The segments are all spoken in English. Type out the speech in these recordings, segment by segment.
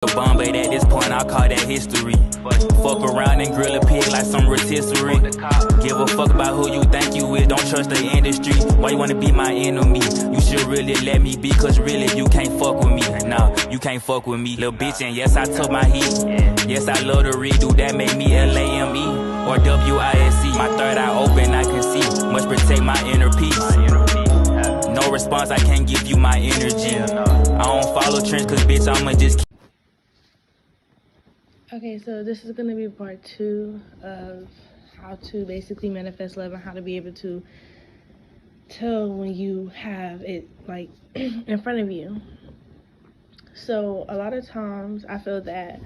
a bomb, but at this point I call that history. Fuck around and grill a pig like some rotisserie. Give a fuck about who you think you with, don't trust the industry. Why you wanna be my enemy? You should really let me be, cause really you can't fuck with me. Nah, you can't fuck with me, little bitch, and yes I took my heat. Yes I love to redo, that made me L-A-M-E or W-I-S-E. My third eye open, I can see, must protect my inner peace. No response, I can't give you my energy. I don't follow trends, cause bitch I'ma just. Okay, so this is gonna be part 2 of how to basically manifest love and how to be able to tell when you have it like in front of you. So a lot of times I feel that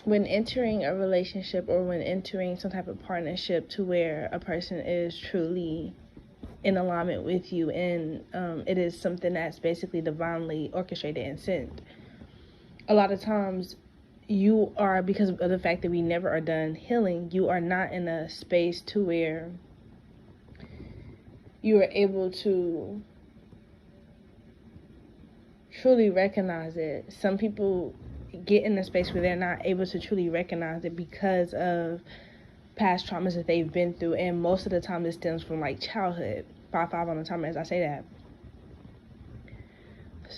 when entering a relationship or when entering some type of partnership to where a person is truly in alignment with you and it is something that's basically divinely orchestrated and sent, a lot of times you are, because of the fact that we never are done healing, you are not in a space to where you are able to truly recognize it. Some people get in a space where they're not able to truly recognize it because of past traumas that they've been through, and most of the time it stems from like childhood. 5 on the time as I say that.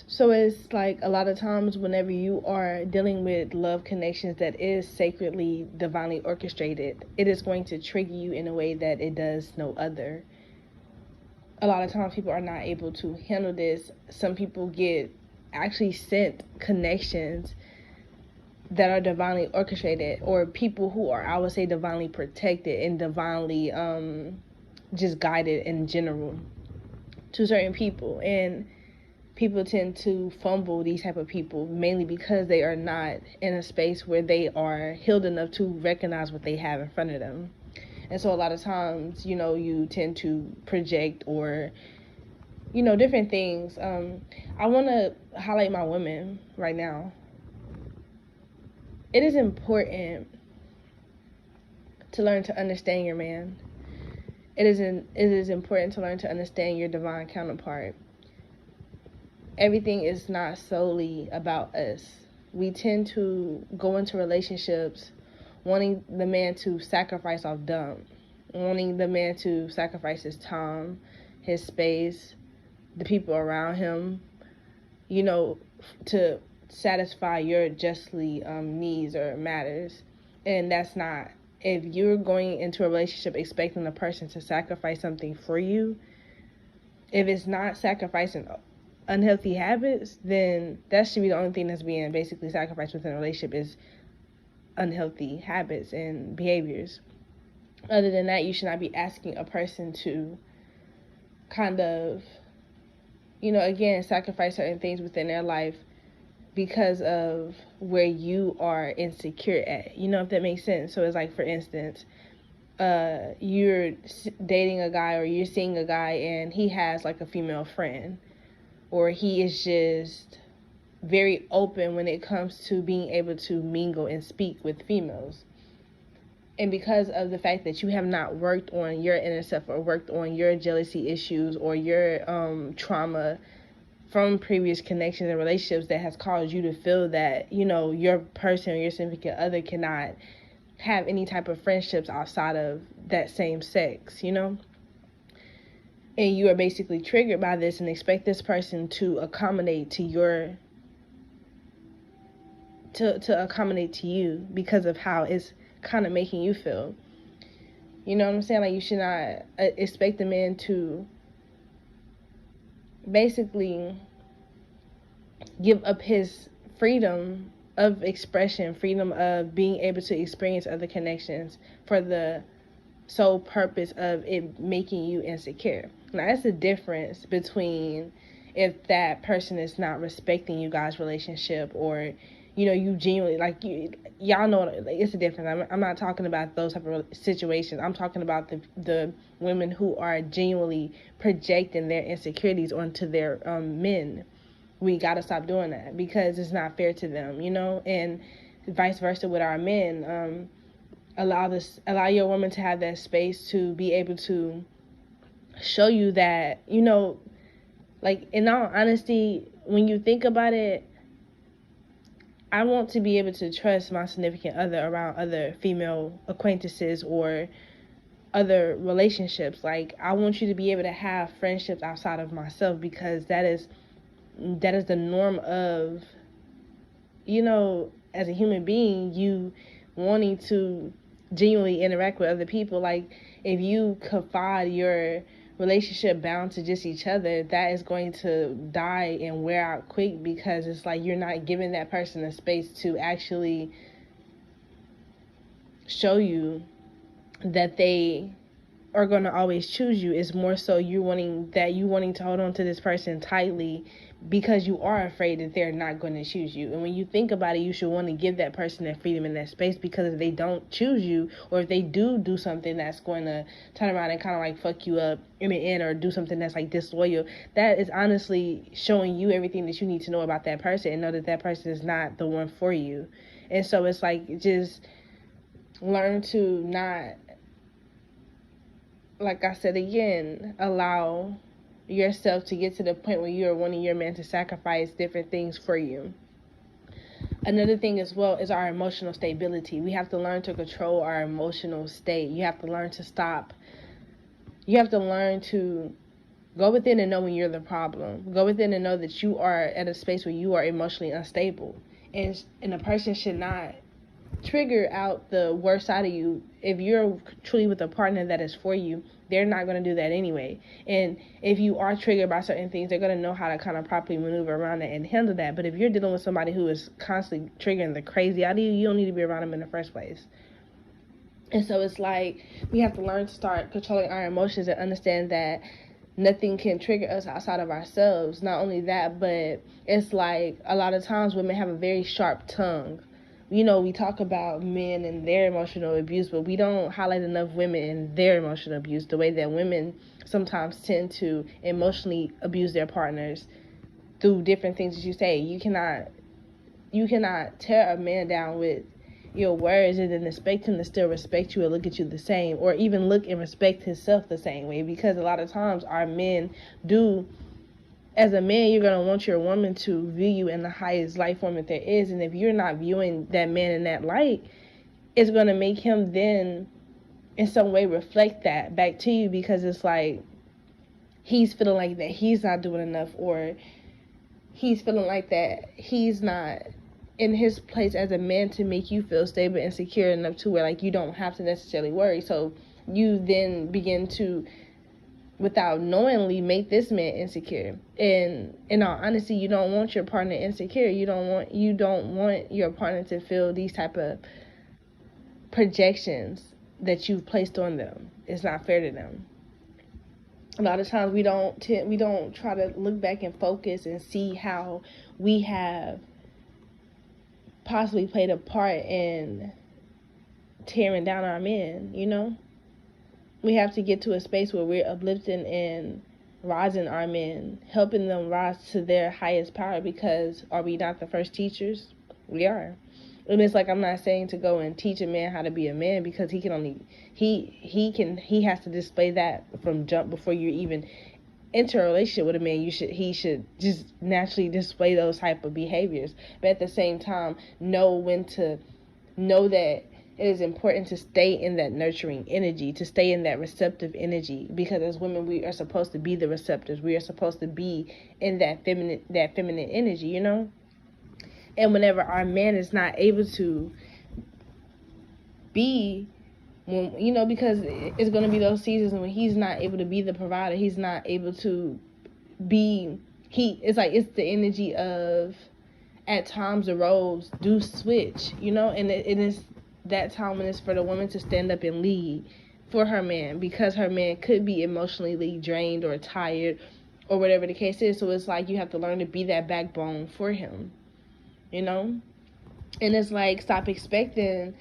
So it's like a lot of times whenever you are dealing with love connections that is sacredly, divinely orchestrated, it is going to trigger you in a way that it does no other. A lot of times people are not able to handle this. Some people get actually sent connections that are divinely orchestrated, or people who are, I would say, divinely protected and divinely just guided in general to certain people. And people tend to fumble these type of people mainly because they are not in a space where they are healed enough to recognize what they have in front of them. And so a lot of times, you tend to project or, different things. I want to highlight my women right now. It is important to learn to understand your man. It is important to learn to understand your divine counterpart. Everything is not solely about us. We tend to go into relationships wanting the man to sacrifice off dump, wanting the man to sacrifice his time, his space, the people around him, to satisfy your justly needs or matters. And that's not, if you're going into a relationship expecting a person to sacrifice something for you, if it's not sacrificing unhealthy habits, then that should be the only thing that's being basically sacrificed within a relationship, is unhealthy habits and behaviors. Other than that, you should not be asking a person to kind of, again, sacrifice certain things within their life because of where you are insecure at, if that makes sense. So it's like, for instance, you're dating a guy or you're seeing a guy and he has like a female friend, or he is just very open when it comes to being able to mingle and speak with females. And because of the fact that you have not worked on your inner self or worked on your jealousy issues or your trauma from previous connections and relationships that has caused you to feel that, your person or your significant other cannot have any type of friendships outside of that same sex, and you are basically triggered by this and expect this person to accommodate to your, to accommodate to you because of how it's kind of making you feel. You know what I'm saying? Like, you should not expect the man to basically give up his freedom of expression, freedom of being able to experience other connections for the sole purpose of it making you insecure. Now, that's the difference between if that person is not respecting you guys' relationship, or you genuinely, like, y'all know, like, it's a difference. I'm not talking about those type of situations. I'm talking about the women who are genuinely projecting their insecurities onto their men. We got to stop doing that because it's not fair to them, and vice versa with our men. Allow your woman to have that space to be able to show you that, Like, in all honesty, when you think about it, I want to be able to trust my significant other around other female acquaintances or other relationships. Like, I want you to be able to have friendships outside of myself, because that is the norm of, as a human being, you wanting to genuinely interact with other people. Like, if you confide your relationship bound to just each other, that is going to die and wear out quick, because it's like you're not giving that person a space to actually show you that they are going to always choose you. It's more so you wanting to hold on to this person tightly because you are afraid that they're not going to choose you. And when you think about it, you should want to give that person that freedom and that space, because if they don't choose you, or if they do something that's going to turn around and kind of like fuck you up in the end, or do something that's like disloyal, that is honestly showing you everything that you need to know about that person, and know that that person is not the one for you. And so it's like, just learn to not, like I said again, allow yourself to get to the point where you're wanting your man to sacrifice different things for you. Another thing as well is our emotional stability. We have to learn to control our emotional state. You have to learn to stop. You have to learn to go within and know when you're the problem. Go within and know that you are at a space where you are emotionally unstable. And a person should not trigger out the worst side of you. If you're truly with a partner that is for you, they're not going to do that anyway. And if you are triggered by certain things, they're going to know how to kind of properly maneuver around it and handle that. But if you're dealing with somebody who is constantly triggering the crazy out of you, you don't need to be around them in the first place. And so it's like, we have to learn to start controlling our emotions and understand that nothing can trigger us outside of ourselves. Not only that, but it's like, a lot of times women have a very sharp tongue. We talk about men and their emotional abuse, but we don't highlight enough women and their emotional abuse, the way that women sometimes tend to emotionally abuse their partners through different things that you say. You cannot tear a man down with your words and then expect him to still respect you or look at you the same, or even look and respect himself the same way, because a lot of times our men do. As a man, you're going to want your woman to view you in the highest life form that there is. And if you're not viewing that man in that light, it's going to make him then in some way reflect that back to you, because it's like he's feeling like that he's not doing enough, or he's feeling like that he's not in his place as a man to make you feel stable and secure enough to where, like, you don't have to necessarily worry. So you then begin to, without knowingly, make this man insecure. And in all honesty, you don't want your partner insecure. You don't want your partner to feel these type of projections that you've placed on them. It's not fair to them. A lot of times we don't try to look back and focus and see how we have possibly played a part in tearing down our men. We have to get to a space where we're uplifting and rising our men, helping them rise to their highest power, because are we not the first teachers? We are. And it's like, I'm not saying to go and teach a man how to be a man, because he has to display that from jump before you even enter a relationship with a man. He should just naturally display those type of behaviors. But at the same time, know that it is important to stay in that nurturing energy, to stay in that receptive energy, because as women, we are supposed to be the receptors. We are supposed to be in that feminine energy, And whenever our man is not able to be, because it's going to be those seasons when he's not able to be the provider, he's not able to be, it's the energy of, at times the roles do switch, and it is that time when it's for the woman to stand up and lead for her man, because her man could be emotionally drained or tired or whatever the case is. So it's like, you have to learn to be that backbone for him, And it's like, stop expecting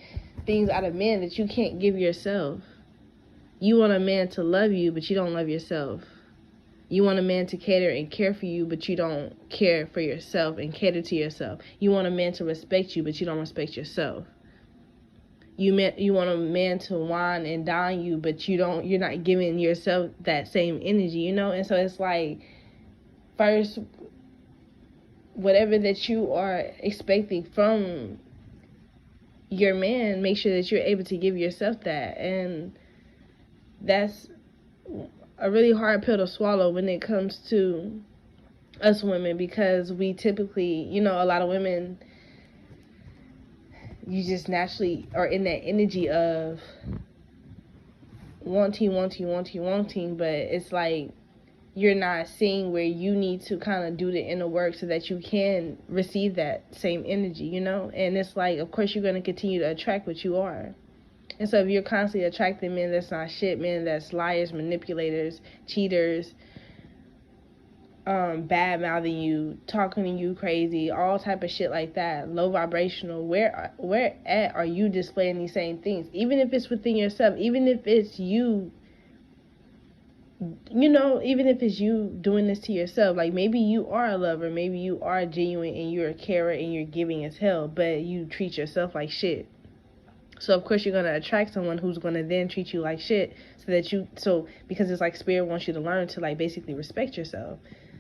things out of men that you can't give yourself. You want a man to love you, but you don't love yourself. You want a man to cater and care for you, but you don't care for yourself and cater to yourself. You want a man to respect you, but you don't respect yourself. You want a man to wine and dine you, but you're not giving yourself that same energy, And so it's like, first, whatever that you are expecting from your man, make sure that you're able to give yourself that. And that's a really hard pill to swallow when it comes to us women, because we typically, you know, a lot of women, you just naturally are in that energy of wanting, but it's like you're not seeing where you need to kind of do the inner work so that you can receive that same energy, you know? And it's like, of course, you're going to continue to attract what you are. And so if you're constantly attracting men that's not shit, men that's liars, manipulators, cheaters, bad mouthing you, talking to you crazy, all type of shit like that, low vibrational, where at are you displaying these same things? Even if it's within yourself, even if it's you, you know, even if it's you doing this to yourself, like maybe you are a lover, maybe you are genuine and you're a carer and you're giving as hell, but you treat yourself like shit. So of course you're going to attract someone who's going to then treat you like shit, because it's like spirit wants you to learn to like basically respect yourself,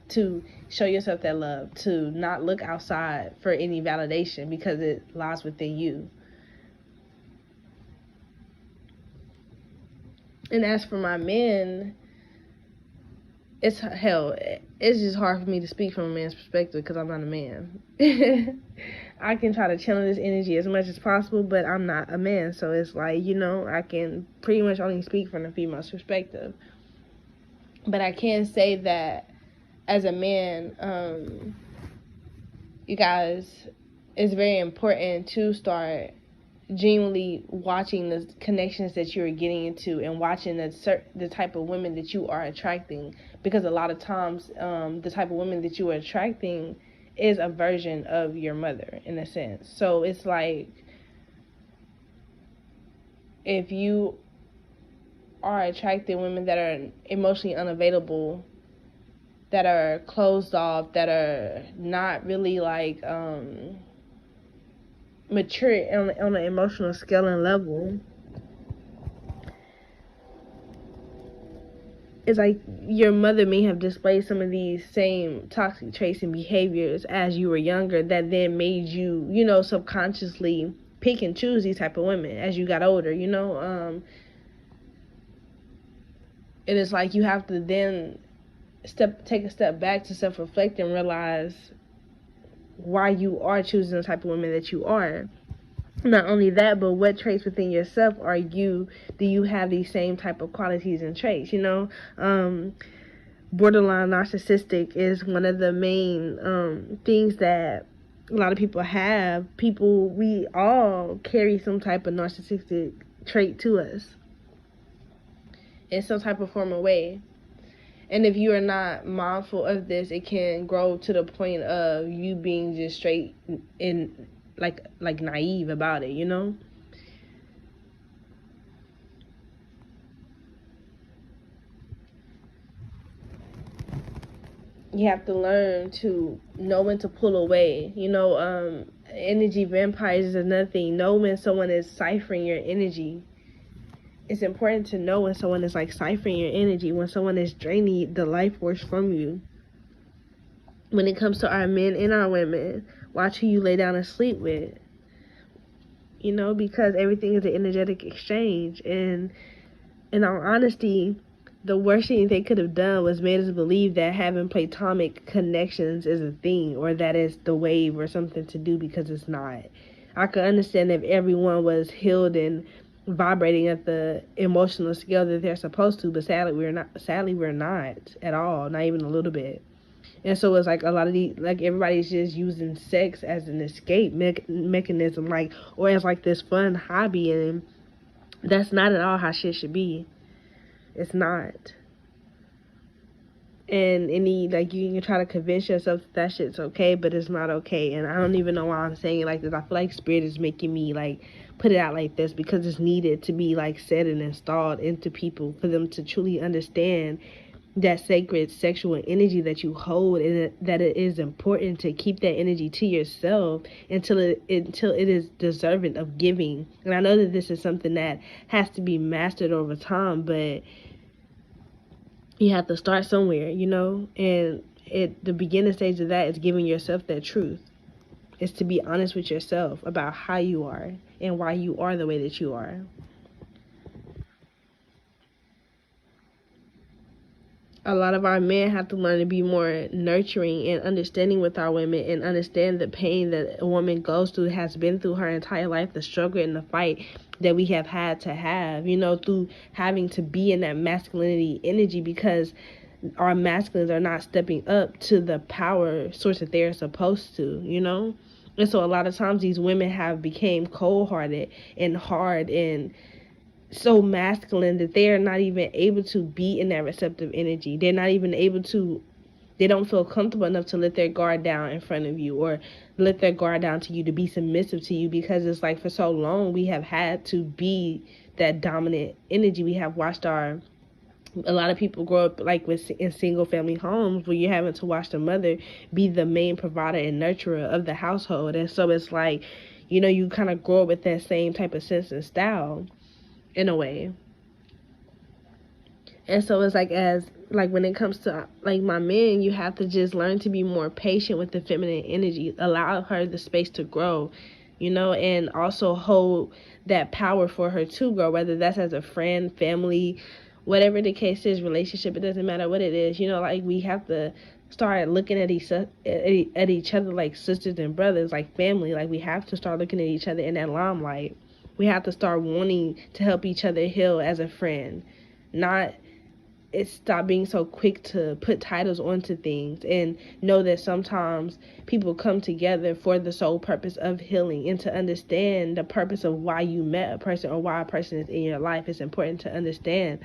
to show yourself that love, to not look outside for any validation because it lies within you. And as for my men, it's just hard for me to speak from a man's perspective because I'm not a man. I can try to channel this energy as much as possible, but I'm not a man, so it's like, you know, I can pretty much only speak from the female's perspective. But I can say that as a man, you guys, it's very important to start genuinely watching the connections that you're getting into and watching the type of women that you are attracting, because a lot of times the type of women that you are attracting is a version of your mother in a sense. So it's like, if you are attracting women that are emotionally unavailable, that are closed off, that are not really like mature on an emotional scale and level, it's like your mother may have displayed some of these same toxic traits and behaviors as you were younger that then made you, you know, subconsciously pick and choose these type of women as you got older, you know. And it's like you have to then take a step back to self-reflect and realize why you are choosing the type of women that you are. Not only that, but what traits within yourself do you have these same type of qualities and traits, you know? Borderline narcissistic is one of the main things that a lot of people have. We all carry some type of narcissistic trait to us in some type of form or way. And if you are not mindful of this, it can grow to the point of you being just straight in like naive about it, you know? You have to learn to know when to pull away, you know. Energy vampires is another thing. Know when someone is ciphering your energy. It's important to know when someone is like ciphering your energy, when someone is draining the life force from you. When it comes to our men and our women, watch who you lay down and sleep with. You know, because everything is an energetic exchange. And in all honesty, the worst thing they could have done was made us believe that having platonic connections is a thing, or that it's the wave or something to do, because it's not. I could understand if everyone was healed and vibrating at the emotional scale that they're supposed to, but sadly we're not at all, not even a little bit. And so it's like a lot of everybody's just using sex as an escape mechanism, like, or as like this fun hobby, and that's not at all how shit should be. It's not. And you can try to convince yourself that shit's okay, but it's not okay. And I don't even know why I'm saying it like this. I feel like spirit is making me like put it out like this because it's needed to be like said and installed into people for them to truly understand that sacred sexual energy that you hold, and that it is important to keep that energy to yourself until it is deserving of giving. And I know that this is something that has to be mastered over time, but you have to start somewhere, you know. And the beginning stage of that is giving yourself that truth. It's to be honest with yourself about how you are and why you are the way that you are. A lot of our men have to learn to be more nurturing and understanding with our women, and understand the pain that a woman goes through, has been through her entire life, the struggle and the fight that we have had to have, you know, through having to be in that masculinity energy, because our masculines are not stepping up to the power source that they're supposed to, you know. And so a lot of times these women have became cold-hearted and hard and so masculine that they are not even able to be in that receptive energy. They're not even able to, they don't feel comfortable enough to let their guard down in front of you, or let their guard down to you, to be submissive to you, because it's like for so long we have had to be that dominant energy. We have watched a lot of people grow up like in single family homes where you're having to watch the mother be the main provider and nurturer of the household. And so it's like, you know, you kind of grow up with that same type of sense and style in a way. And so it's like, as like when it comes to like my men, you have to just learn to be more patient with the feminine energy, allow her the space to grow, you know, and also hold that power for her to grow, whether that's as a friend, family, whatever the case is, relationship, it doesn't matter what it is, you know. Like we have to start looking at each other like sisters and brothers, like family. Like we have to start looking at each other in that limelight. We have to start wanting to help each other heal as a friend. Not stop being so quick to put titles onto things, and know that sometimes people come together for the sole purpose of healing, and to understand the purpose of why you met a person or why a person is in your life. It's important to understand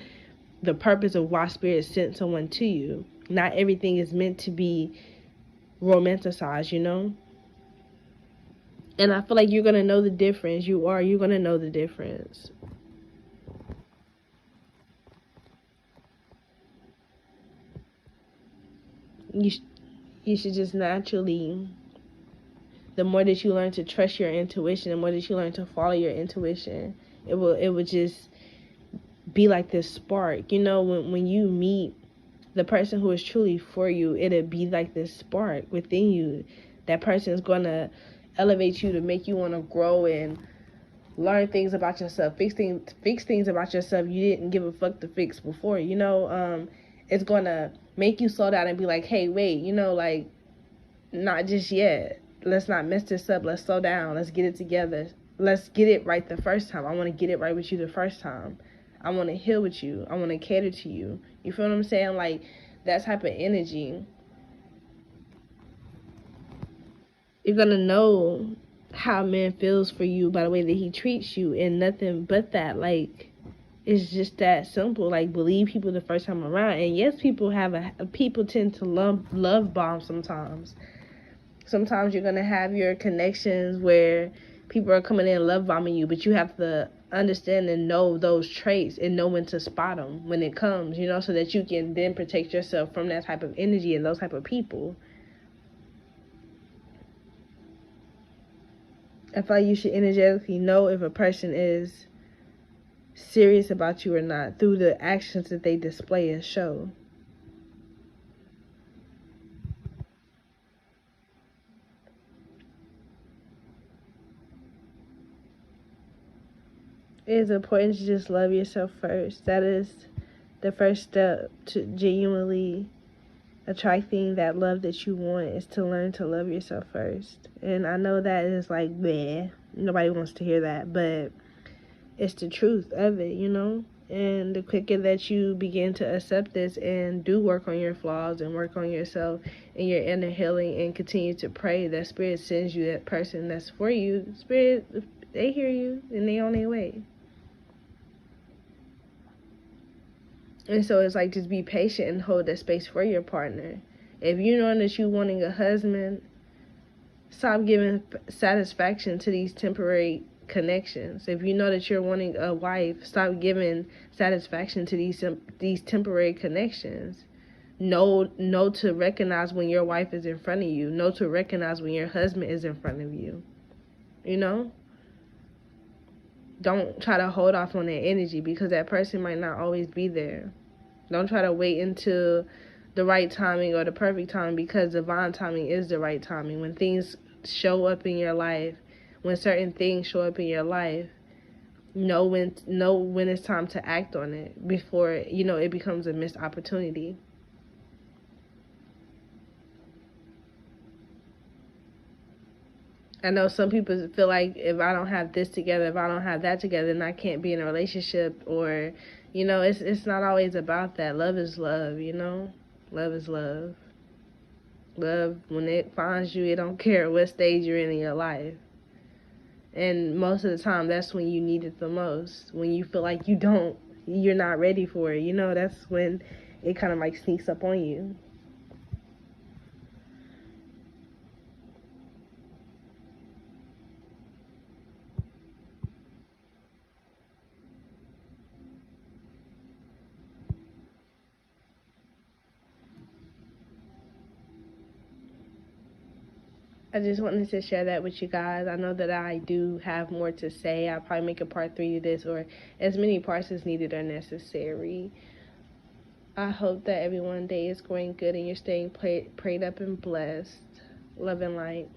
the purpose of why Spirit sent someone to you. Not everything is meant to be romanticized, you know? And I feel like you're going to know the difference. You're going to know the difference. You should just naturally, the more that you learn to trust your intuition, the more that you learn to follow your intuition, it will just be like this spark. You know, when you meet the person who is truly for you, it'll be like this spark within you. That person is going to elevate you, to make you want to grow and learn things about yourself, fix things about yourself you didn't give a fuck to fix before, you know. It's going to make you slow down and be like, hey, wait, you know, like, not just yet. Let's not mess this up. Let's slow down. Let's get it together. Let's get it right the first time. I want to get it right with you the first time. I want to heal with you. I want to cater to you. You feel what I'm saying? Like, that type of energy. You're going to know how a man feels for you by the way that he treats you, and nothing but that. Like, it's just that simple. Like, believe people the first time around. And yes, people tend to love bomb sometimes. Sometimes you're gonna have your connections where people are coming in love bombing you, but you have to understand and know those traits and know when to spot them when it comes, you know, so that you can then protect yourself from that type of energy and those type of people. I feel like you should energetically know if a person is serious about you or not through the actions that they display and show. It is important to just love yourself first. That is the first step to genuinely attracting that love that you want, is to learn to love yourself first. And I know that is like, bleh, nobody wants to hear that, but it's the truth of it, you know. And the quicker that you begin to accept this and do work on your flaws and work on yourself and your inner healing, and continue to pray that Spirit sends you that person that's for you, Spirit, they hear you and they on their way. And so it's like, just be patient and hold that space for your partner. If you know that you're wanting a husband, stop giving satisfaction to these temporary connections. If you know that you're wanting a wife, stop giving satisfaction to these temporary connections. Know to recognize when your wife is in front of you. Know to recognize when your husband is in front of you. You know? Don't try to hold off on that energy, because that person might not always be there. Don't try to wait until the right timing or the perfect timing, because divine timing is the right timing. When things show up in your life, when certain things show up in your life, know when it's time to act on it before, it becomes a missed opportunity. I know some people feel like if I don't have this together, if I don't have that together, then I can't be in a relationship. Or, it's not always about that. Love is love, Love is love. Love, when it finds you, it don't care what stage you're in your life. And most of the time, that's when you need it the most. When you feel like you're not ready for it, that's when it kind of like sneaks up on you. I just wanted to share that with you guys. I know that I do have more to say. I'll probably make a part 3 to this, or as many parts as needed or necessary. I hope that everyone's day is going good and you're staying prayed up and blessed. Love and light.